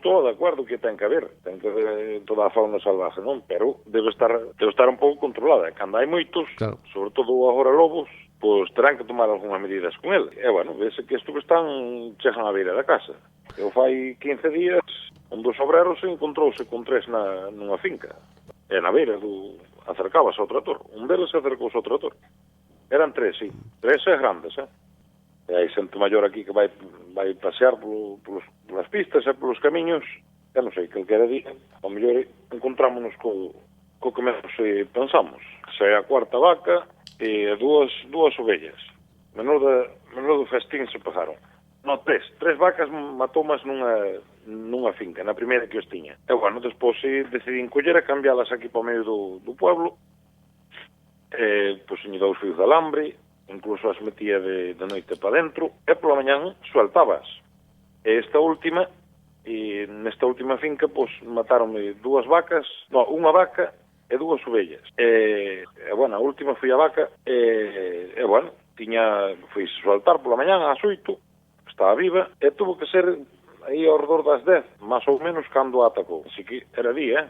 estou de acordo que ten que haber, ten que haber toda a fauna salvaje, non? Pero debe estar un pouco controlada. Cando hai moitos, claro, sobre todo agora lobos, pois terán que tomar algunhas medidas con ele. E, bueno, vese que estos que chegan á beira da casa. Eu fai 15 días, un dos obreros encontrouse con 3 nunha finca. E na beira acercábase ao trator. Un deles acercouse ao trator. Eran 3, sí. 3 grandes, E hai xente maior aquí que vai pasear polas pistas e polos camiños. Eu non sei, calquera día, ao mellor encontrámonos co que menos pensamos. Se é a cuarta vaca e dúas ovellas. Menudo festín se pegaron. No, 3 vacas matómas nunha finca, na primeira que os tiña. E, bueno, despois decidí coller e cambialas aquí para o medio do pueblo. Pois tiña 2 fios de alambre, incluso as metía de noite para dentro, e pola mañán sueltabas. Nesta última finca, pois, mataronme 2 vacas, unha vaca e 2 ovellas. Bueno, a última foi a vaca, bueno, foi sueltar pola mañán ás 8, estaba viva, e tuvo que ser aí ao redor das 10, máis ou menos, cando a atacou. Así que era día,